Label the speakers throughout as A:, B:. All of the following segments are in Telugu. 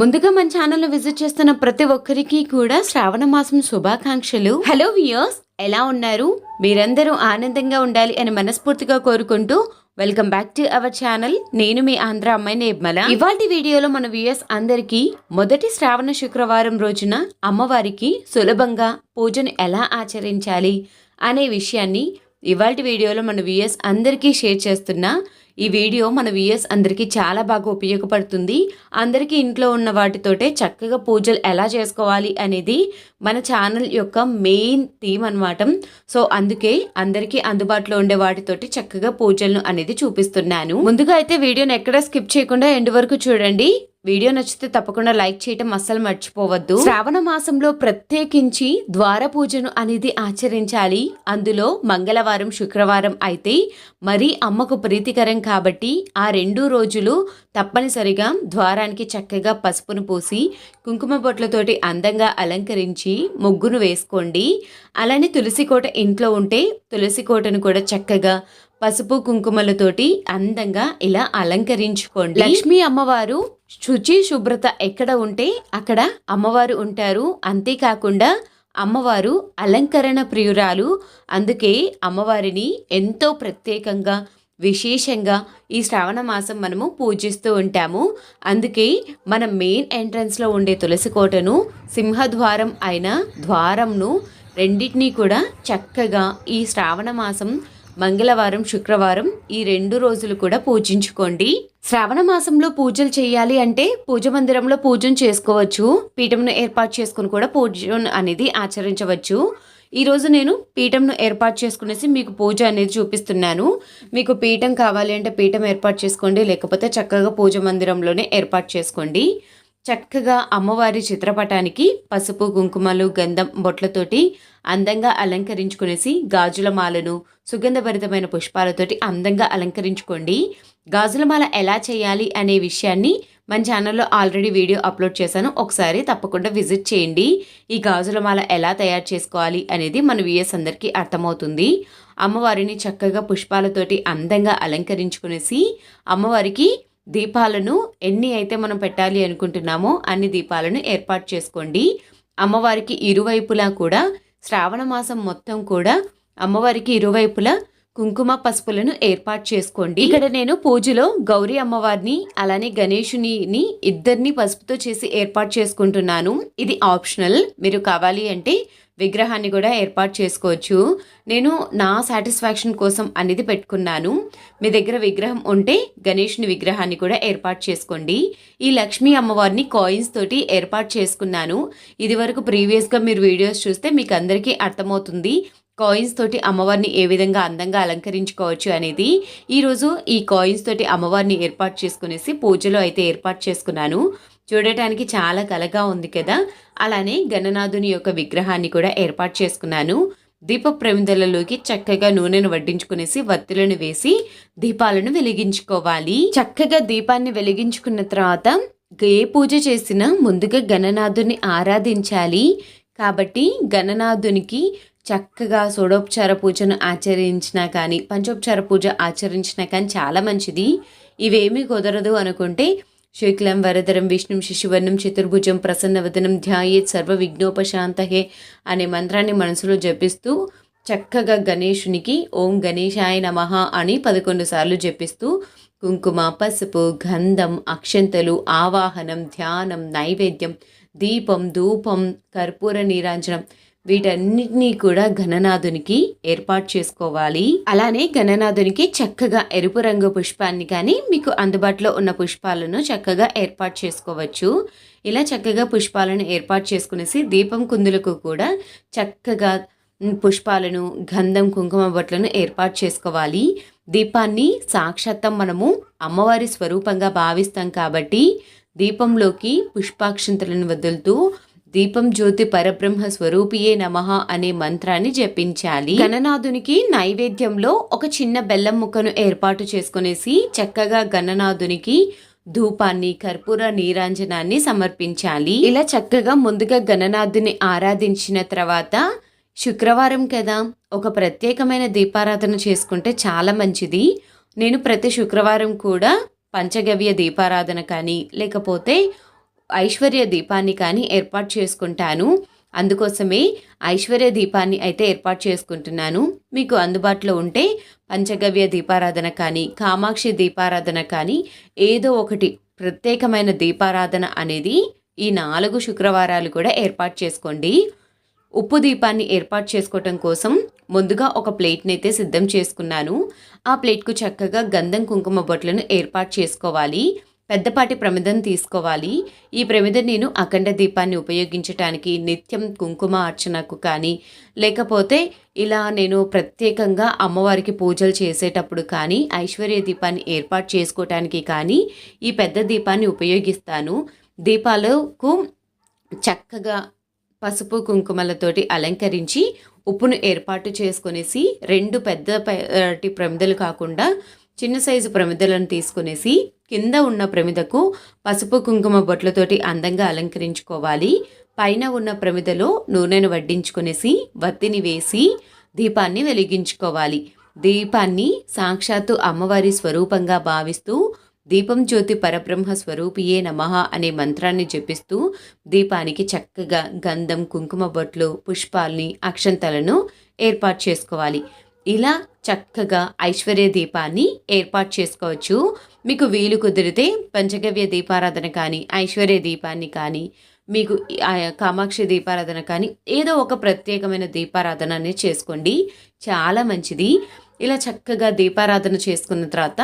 A: ముందుగా మన ఛానల్ విజిట్ చేస్తున్న ప్రతి ఒక్కరికి కూడా శ్రావణ మాసం శుభాకాంక్షలు. హలో వ్యూయర్స్, ఎలా ఉన్నారు? మీరందరూ ఆనందంగా ఉండాలి అని మనస్ఫూర్తిగా కోరుకుంటూ welcome back to our channel. నేను మీ ఆంధ్ర అమ్మాయి నిర్మల. ఇవాల్టి వీడియోలో మన వ్యూయర్స్ అందరికీ మొదటి శ్రావణ శుక్రవారం రోజున అమ్మవారికి సులభంగా పూజను ఎలా ఆచరించాలి అనే విషయాన్ని ఇవాల్టి వీడియోలో మన వ్యూయర్స్ అందరికీ షేర్ చేస్తున్నా. ఈ వీడియో మన వ్యూయర్స్ అందరికీ చాలా బాగా ఉపయోగపడుతుంది. అందరికీ ఇంట్లో ఉన్న వాటితోటే చక్కగా పూజలు ఎలా చేసుకోవాలి అనేది మన ఛానల్ యొక్క మెయిన్ థీమ్ అనమాట. సో అందుకే అందరికీ అందుబాటులో ఉండే వాటితోటి చక్కగా పూజలను అనేది చూపిస్తున్నాను. ముందుగా అయితే వీడియోని ఎక్కడ స్కిప్ చేయకుండా ఎండ్ వరకు చూడండి. వీడియో నచ్చితే తప్పకుండా లైక్ చేయటం అస్సలు మర్చిపోవద్దు. శ్రావణ మాసంలో ప్రత్యేకించి ద్వార పూజను అనేది ఆచరించాలి. అందులో మంగళవారం శుక్రవారం అయితే మరీ అమ్మకు ప్రీతికరం కాబట్టి ఆ 2 రోజులు తప్పనిసరిగా ద్వారానికి చక్కగా పసుపును పూసి కుంకుమ బొట్లతోటి అందంగా అలంకరించి ముగ్గును వేసుకోండి. అలానే తులసి కోట ఇంట్లో ఉంటే తులసి కోటను కూడా చక్కగా పసుపు కుంకుమలతోటి అందంగా ఇలా అలంకరించుకోండి. లక్ష్మీ అమ్మవారు శుచి శుభ్రత ఎక్కడ ఉంటే అక్కడ అమ్మవారు ఉంటారు. అంతేకాకుండా అమ్మవారు అలంకరణ ప్రియురాలు. అందుకే అమ్మవారిని ఎంతో ప్రత్యేకంగా విశేషంగా ఈ శ్రావణ మాసం మనము పూజిస్తూ ఉంటాము. అందుకే మన మెయిన్ ఎంట్రన్స్లో ఉండే తులసి కోటను సింహద్వారం అయిన ద్వారంను రెండింటినీ కూడా చక్కగా ఈ శ్రావణ మాసం మంగళవారం శుక్రవారం ఈ 2 రోజులు కూడా పూజించుకోండి. శ్రావణ మాసంలో పూజలు చేయాలి అంటే పూజ మందిరంలో పూజను చేసుకోవచ్చు. పీఠంను ఏర్పాటు చేసుకుని కూడా పూజను అనేది ఆచరించవచ్చు. ఈరోజు నేను పీఠంను ఏర్పాటు చేసుకునేసి మీకు పూజ అనేది చూపిస్తున్నాను. మీకు పీఠం కావాలి అంటే పీఠం ఏర్పాటు చేసుకోండి, లేకపోతే చక్కగా పూజ మందిరంలోనే ఏర్పాటు చేసుకోండి. చక్కగా అమ్మవారి చిత్రపటానికి పసుపు కుంకుమలు గంధం బొట్లతోటి అందంగా అలంకరించుకునేసి గాజుల మాలను సుగంధభరితమైన పుష్పాలతోటి అందంగా అలంకరించుకోండి. గాజుల మాల ఎలా చేయాలి అనే విషయాన్ని మన ఛానల్లో ఆల్రెడీ వీడియో అప్లోడ్ చేశాను. ఒకసారి తప్పకుండా విజిట్ చేయండి. ఈ గాజుల మాల ఎలా తయారు చేసుకోవాలి అనేది మన వ్యూయర్స్ అందరికీ అర్థమవుతుంది. అమ్మవారిని చక్కగా పుష్పాలతోటి అందంగా అలంకరించుకునేసి అమ్మవారికి దీపాలను ఎన్ని అయితే మనం పెట్టాలి అనుకుంటున్నామో అన్ని దీపాలను ఏర్పాటు చేసుకోండి. అమ్మవారికి ఇరువైపులా కూడా శ్రావణ మాసం మొత్తం కూడా అమ్మవారికి ఇరువైపులా కుంకుమ పసుపులను ఏర్పాటు చేసుకోండి. ఇక్కడ నేను పూజలో గౌరీ అమ్మవారిని అలానే గణేశుని ఇద్దరిని పసుపుతో చేసి ఏర్పాటు చేసుకుంటున్నాను. ఇది ఆప్షనల్. మీరు కావాలి అంటే విగ్రహాన్ని కూడా ఏర్పాటు చేసుకోవచ్చు. నేను నా సాటిస్ఫాక్షన్ కోసం అనేది పెట్టుకున్నాను. మీ దగ్గర విగ్రహం ఉంటే గణేశుని విగ్రహాన్ని కూడా ఏర్పాటు చేసుకోండి. ఈ లక్ష్మీ అమ్మవారిని కాయిన్స్ తోటి ఏర్పాటు చేసుకున్నాను. ఇది వరకు ప్రీవియస్గా మీరు వీడియోస్ చూస్తే మీకు అందరికీ అర్థమవుతుంది కాయిన్స్ తోటి అమ్మవారిని ఏ విధంగా అందంగా అలంకరించుకోవచ్చు అనేది. ఈరోజు ఈ కాయిన్స్ తోటి అమ్మవారిని ఏర్పాటు చేసుకునేసి పూజలో అయితే ఏర్పాటు చేసుకున్నాను. చూడటానికి చాలా కలగా ఉంది కదా. అలానే గణనాథుని యొక్క విగ్రహాన్ని కూడా ఏర్పాటు చేసుకున్నాను. దీప ప్రమిదలలోకి చక్కగా నూనెను వడ్డించుకునేసి వత్తులను వేసి దీపాలను వెలిగించుకోవాలి. చక్కగా దీపాన్ని వెలిగించుకున్న తర్వాత ఏ పూజ చేసినా ముందుగా గణనాథుని ఆరాధించాలి. కాబట్టి గణనాథునికి చక్కగా షోడోపచార పూజను ఆచరించినా కానీ పంచోపచార పూజ ఆచరించినా కానీ చాలా మంచిది. ఇవేమీ కుదరదు అనుకుంటే శుక్లం వరదరం విష్ణుం శిశువర్ణం చతుర్భుజం ప్రసన్నవదనం ధ్యాయేత్ సర్వ విఘ్నోపశాంతహే అనే మంత్రాన్ని మనసులో జపిస్తూ చక్కగా గణేశునికి ఓం గణేశాయ నమః అని 11 సార్లు జపిస్తూ కుంకుమ పసుపు గంధం అక్షంతలు ఆవాహనం ధ్యానం నైవేద్యం దీపం ధూపం కర్పూర నీరాంజనం వీటన్నిటినీ కూడా గణనాథునికి ఏర్పాటు చేసుకోవాలి. అలానే గణనాథునికి చక్కగా ఎరుపు రంగు పుష్పాన్ని కానీ మీకు అందుబాటులో ఉన్న పుష్పాలను చక్కగా ఏర్పాటు చేసుకోవచ్చు. ఇలా చక్కగా పుష్పాలను ఏర్పాటు చేసుకునేసి దీపం కుందులకు కూడా చక్కగా పుష్పాలను గంధం కుంకుమ బొట్లను ఏర్పాటు చేసుకోవాలి. దీపాన్ని సాక్షాత్తం మనము అమ్మవారి స్వరూపంగా భావిస్తాం కాబట్టి దీపంలోకి పుష్పాక్షంతలను వదులుతూ దీపం జ్యోతి పరబ్రహ్మ స్వరూపియే నమః అనే మంత్రాన్ని జపించాలి. గణనాథునికి నైవేద్యంలో ఒక చిన్న బెల్లం ముక్కను ఏర్పాటు చేసుకునేసి చక్కగా గణనాథునికి ధూపాన్ని కర్పూర నీరాంజనాన్ని సమర్పించాలి. ఇలా చక్కగా ముందుగా గణనాథుని ఆరాధించిన తర్వాత శుక్రవారం కదా ఒక ప్రత్యేకమైన దీపారాధన చేసుకుంటే చాలా మంచిది. నేను ప్రతి శుక్రవారం కూడా పంచగవ్య దీపారాధన కానీ లేకపోతే ఐశ్వర్య దీపాన్ని కానీ ఏర్పాటు చేసుకుంటాను. అందుకోసమే ఐశ్వర్య దీపాన్ని అయితే ఏర్పాటు చేసుకుంటున్నాను. మీకు అందుబాటులో ఉంటే పంచగవ్య దీపారాధన కానీ, కామాక్షి దీపారాధన కానీ ఏదో ఒకటి ప్రత్యేకమైన దీపారాధన అనేది ఈ 4 శుక్రవారాలు కూడా ఏర్పాటు చేసుకోండి. ఉప్పు దీపాన్ని ఏర్పాటు చేసుకోవటం కోసం ముందుగా ఒక ప్లేట్ని అయితే సిద్ధం చేసుకున్నాను. ఆ ప్లేట్కు చక్కగా గంధం కుంకుమ బొట్లను ఏర్పాటు చేసుకోవాలి. పెద్దపాటి ప్రమిదం తీసుకోవాలి. ఈ ప్రమిద నేను అఖండ దీపాన్ని ఉపయోగించటానికి, నిత్యం కుంకుమ అర్చనకు కానీ, లేకపోతే ఇలా నేను ప్రత్యేకంగా అమ్మవారికి పూజలు చేసేటప్పుడు కానీ, ఐశ్వర్య దీపాన్ని ఏర్పాటు చేసుకోవటానికి కానీ ఈ పెద్ద దీపాన్ని ఉపయోగిస్తాను. దీపాలకు చక్కగా పసుపు కుంకుమలతోటి అలంకరించి ఉప్పును ఏర్పాటు చేసుకునేసి 2 పెద్ద ప్రమిదలు కాకుండా చిన్న సైజు ప్రమిదలను తీసుకునేసి కింద ఉన్న ప్రమిదకు పసుపు కుంకుమ బొట్లతోటి అందంగా అలంకరించుకోవాలి. పైన ఉన్న ప్రమిదలో నూనెను వడ్డించుకునేసి వత్తిని వేసి దీపాన్ని వెలిగించుకోవాలి. దీపాన్ని సాక్షాత్తు అమ్మవారి స్వరూపంగా భావిస్తూ దీపం జ్యోతి పరబ్రహ్మ స్వరూపియే నమః అనే మంత్రాన్ని జపిస్తూ దీపానికి చక్కగా గంధం కుంకుమ బొట్లు, పుష్పాల్ని, అక్షంతలను ఏర్పాటు చేసుకోవాలి. ఇలా చక్కగా ఐశ్వర్య దీపాన్ని ఏర్పాటు చేసుకోవచ్చు. మీకు వీలు కుదిరితే పంచగవ్య దీపారాధన కానీ, ఐశ్వర్య దీపాన్ని కానీ, మీకు కామాక్షి దీపారాధన కానీ ఏదో ఒక ప్రత్యేకమైన దీపారాధన అనేది చేసుకోండి. చాలా మంచిది. ఇలా చక్కగా దీపారాధన చేసుకున్న తర్వాత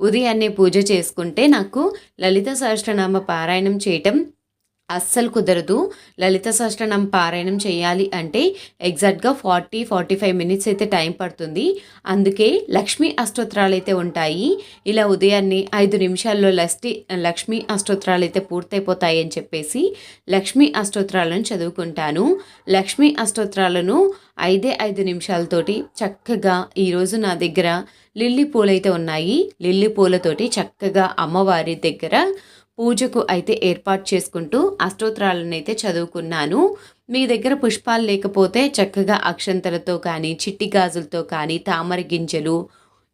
A: ఉదయాన్నే పూజ చేసుకుంటే నాకు లలిత సహస్రనామ పారాయణం చేయటం అస్సలు కుదరదు. లలిత సహస్రనామ పారాయణం చేయాలి అంటే ఎగ్జాక్ట్గా 40-45 మినిట్స్ అయితే టైం పడుతుంది. అందుకే లక్ష్మీ అష్టోత్తరాలు అయితే ఉంటాయి. ఇలా ఉదయాన్నే 5 నిమిషాల్లో లక్ష్మీ అష్టోత్తరాలు అయితే పూర్తయిపోతాయి అని చెప్పేసి లక్ష్మీ అష్టోత్తరాలను చదువుకుంటాను. లక్ష్మీ అష్టోత్తరాలను 5 నిమిషాలతోటి చక్కగా ఈరోజు నా దగ్గర లిల్లీ పూలైతే ఉన్నాయి. లిల్లీ పూలతోటి చక్కగా అమ్మవారి దగ్గర పూజకు అయితే ఏర్పాటు చేసుకుంటూ అష్టోత్తరాలను అయితే చదువుకున్నాను. మీ దగ్గర పుష్పాలు లేకపోతే చక్కగా అక్షంతలతో కానీ, చిట్టి గాజులతో కానీ, తామర గింజలు,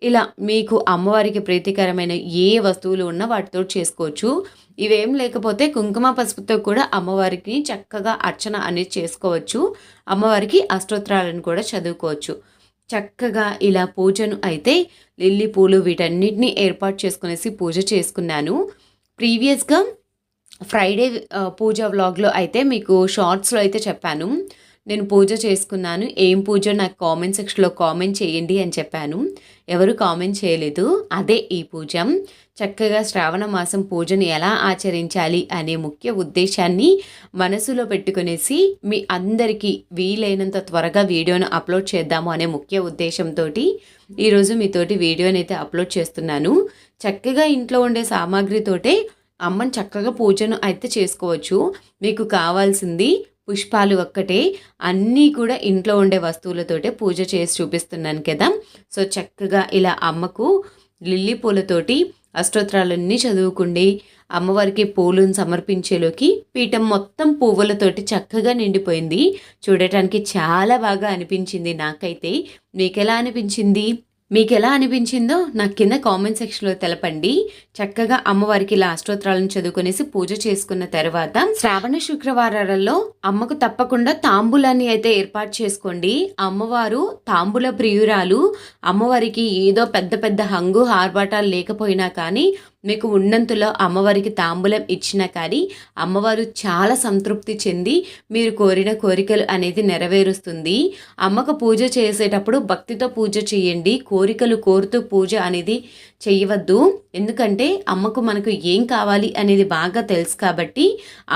A: ఇలా మీకు అమ్మవారికి ప్రీతికరమైన ఏ వస్తువులు ఉన్నా వాటితో చేసుకోవచ్చు. ఇవేం లేకపోతే కుంకుమ పసుపుతో కూడా అమ్మవారికి చక్కగా అర్చన అనేది చేసుకోవచ్చు. అమ్మవారికి అష్టోత్తరాలను కూడా చదువుకోవచ్చు. చక్కగా ఇలా పూజను అయితే లిల్లీ పూలు వీటన్నిటిని ఏర్పాటు చేసుకునేసి పూజ చేసుకున్నాను. ప్రీవియస్గా ఫ్రైడే పూజ వ్లాగ్లో అయితే మీకు షార్ట్స్లో అయితే చెప్పాను. నేను పూజ చేసుకున్నాను, ఏం పూజ నాకు కామెంట్ సెక్షన్లో కామెంట్ చేయండి అని చెప్పాను. ఎవరు కామెంట్ చేయలేదు. అదే ఈ పూజ. చక్కగా శ్రావణ మాసం పూజను ఎలా ఆచరించాలి అనే ముఖ్య ఉద్దేశాన్ని మనసులో పెట్టుకునేసి మీ అందరికీ వీలైనంత త్వరగా వీడియోను అప్లోడ్ చేద్దాము అనే ముఖ్య ఉద్దేశంతో ఈరోజు మీతోటి వీడియోని అయితే అప్లోడ్ చేస్తున్నాను. చక్కగా ఇంట్లో ఉండే సామాగ్రితోటే అమ్మని చక్కగా పూజను అయితే చేసుకోవచ్చు. మీకు కావాల్సింది పుష్పాలు ఒక్కటే, అన్నీ కూడా ఇంట్లో ఉండే వస్తువులతోటే పూజ చేసి చూపిస్తున్నాను కదా. సో చక్కగా ఇలా అమ్మకు లిల్లీ పూలతోటి అష్టోత్తరాలన్నీ చదువుకుండి అమ్మవారికి పూలను సమర్పించేలోకి పీఠం మొత్తం పువ్వులతోటి చక్కగా నిండిపోయింది. చూడటానికి చాలా బాగా అనిపించింది నాకైతే. మీకెలా అనిపించింది? మీకు ఎలా అనిపించిందో నాకు కింద కామెంట్ సెక్షన్లో తెలపండి. చక్కగా అమ్మవారికి ఇలా అష్టోత్తరాలను చదువుకునేసి పూజ చేసుకున్న తర్వాత శ్రావణ శుక్రవారాలలో అమ్మకు తప్పకుండా తాంబూలాన్ని అయితే ఏర్పాటు చేసుకోండి. అమ్మవారు తాంబూల ప్రియురాలు. అమ్మవారికి ఏదో పెద్ద పెద్ద హంగు ఆర్భాటాలు లేకపోయినా కానీ మీకు ఉన్నంతలో అమ్మవారికి తాంబూలం ఇచ్చినా కానీ అమ్మవారు చాలా సంతృప్తి చెంది మీరు కోరిన కోరికలు అనేది నెరవేరుస్తుంది. అమ్మకు పూజ చేసేటప్పుడు భక్తితో పూజ చేయండి. కోరికలు కోరుతూ పూజ అనేది చేయవద్దు. ఎందుకంటే అమ్మకు మనకు ఏం కావాలి అనేది బాగా తెలుసు కాబట్టి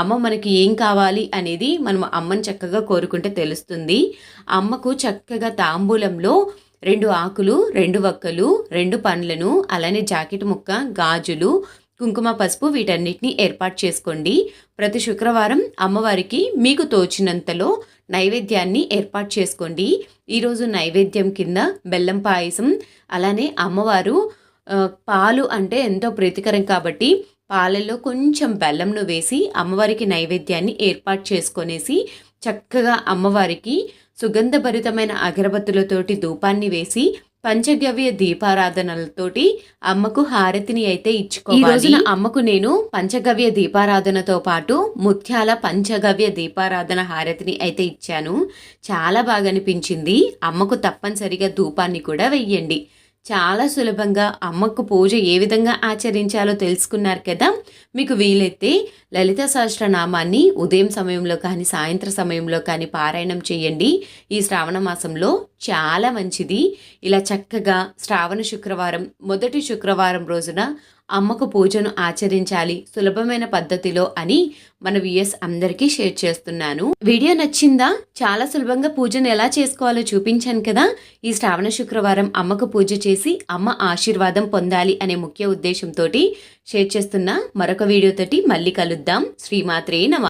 A: అమ్మ మనకి ఏం కావాలి అనేది మనం అమ్మని చక్కగా కోరుకుంటే తెలుస్తుంది. అమ్మకు చక్కగా తాంబూలంలో 2 ఆకులు, 2 వక్కలు, 2 పండ్లను, అలానే జాకెట్ ముక్క, గాజులు, కుంకుమ పసుపు వీటన్నిటిని ఏర్పాటు చేసుకోండి. ప్రతి శుక్రవారం అమ్మవారికి మీకు తోచినంతలో నైవేద్యాన్ని ఏర్పాటు చేసుకోండి. ఈరోజు నైవేద్యం కింద బెల్లం పాయసం, అలానే అమ్మవారు పాలు అంటే ఎంతో ప్రీతికరం కాబట్టి పాలల్లో కొంచెం బెల్లంను వేసి అమ్మవారికి నైవేద్యాన్ని ఏర్పాటు చేసుకొనేసి చక్కగా అమ్మవారికి సుగంధభరితమైన అగరబత్తులతోటి ధూపాన్ని వేసి పంచగవ్య దీపారాధనలతోటి అమ్మకు హారతిని అయితే ఇచ్చుకోవాలి. ఈ రోజున అమ్మకు నేను పంచగవ్య దీపారాధనతో పాటు ముత్యాల పంచగవ్య దీపారాధన హారతిని అయితే ఇచ్చాను. చాలా బాగా అనిపించింది. అమ్మకు తప్పనిసరిగా ధూపాన్ని కూడా వెయ్యండి. చాలా సులభంగా అమ్మకు పూజ ఏ విధంగా ఆచరించాలో తెలుసుకున్నారు కదా. మీకు వీలైతే లలిత సహస్రనామాన్ని ఉదయం సమయంలో కానీ సాయంత్రం సమయంలో కానీ పారాయణం చేయండి. ఈ శ్రావణ మాసంలో చాలా మంచిది. ఇలా చక్కగా శ్రావణ శుక్రవారం మొదటి శుక్రవారం రోజున అమ్మకు పూజను ఆచరించాలి సులభమైన పద్ధతిలో అని మన వ్యూయర్స్ అందరికీ షేర్ చేస్తున్నాను. వీడియో నచ్చిందా? చాలా సులభంగా పూజను ఎలా చేసుకోవాలో చూపించాను కదా. ఈ శ్రావణ శుక్రవారం అమ్మకు పూజ చేసి అమ్మ ఆశీర్వాదం పొందాలి అనే ముఖ్య ఉద్దేశంతో షేర్ చేస్తున్న మరొక వీడియోతోటి మళ్ళీ కలుద్దాం. శ్రీమాత్రే నమః.